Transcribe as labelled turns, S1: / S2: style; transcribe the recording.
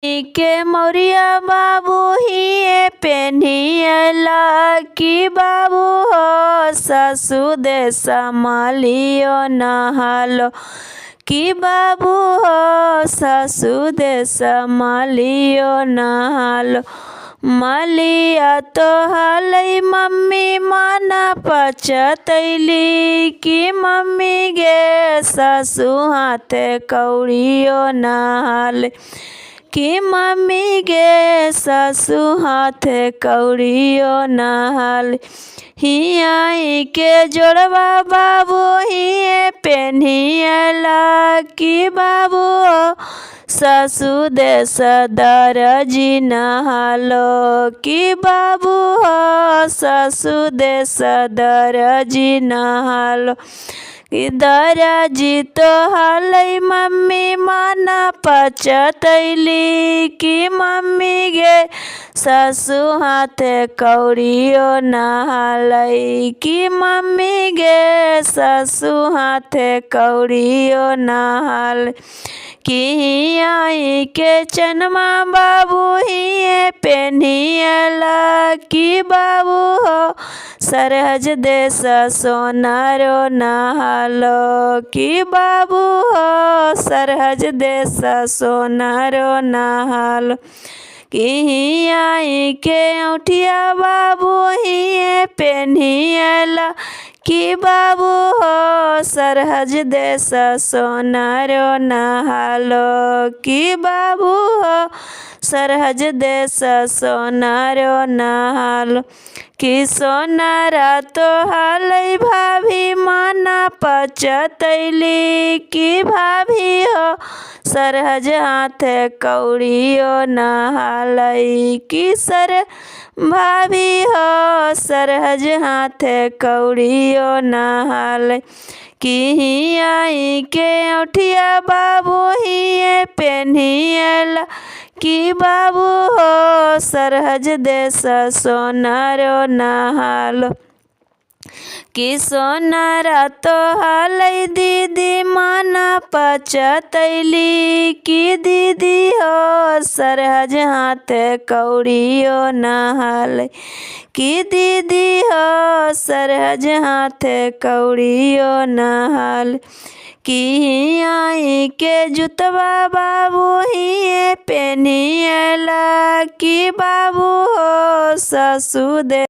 S1: के मौरिया बाबू ही पेन्हियला कि बाबू हो सासु दे संभालियो नहालो कि बाबू हो सासु दे संभालियो नहालो। मलिया तो हालै मम्मी माना पचतैली कि मम्मी गे सासु हाथे कौड़ियो नहाले कि मम्मी गे सासु हाथे कौड़ियो नहाले। हियाई के जोड़वा बाबू हिए पेन्हियला कि बाबू सासु दे दरजी नहालो कि बाबू हो सासु दे दरजी नहालो। दरजी तो हालै मम्मी माना पचतैली कि मम्मी गे सासु हाथे कौड़ियो नहालै कि मम्मी गे सासु हाथे कौड़ियो नहालै। कि हियाई के चनमा बाबू हिए पेन्हियला कि बाबू हो सरहज देश सोनारो नहालो कि बाबू हो सरहज देश सोनारो नहालो। कि हियाई के औठिया बाबू हिए पेन्हियला कि बाबू हो सरहज देश सोनारो नहालो कि बाबू हो सरहज देश सोनारो नहालो। कि सोनारा तो हालै भाभी माना पचतैली कि भाभी हो सरहज हाथे कौड़ियो नहालै कि भाभी हो सरहज हाथे कौड़ियो नहालै। कि हियाई के औठिया बाबू हिए पेन्हियला कि बाबू हो सरहज देश सोनारो नहालो। कि सोनारा तो हालै दीदी माना पचतैली कि दीदी हो सरहज हाथे कौड़ियो नहालै कि दीदी हो सरहज हाथे कौड़ियो नहालै। कि हियाई के जुतवा बाबू हिए पेन्हियला कि बाबू हो सासु दे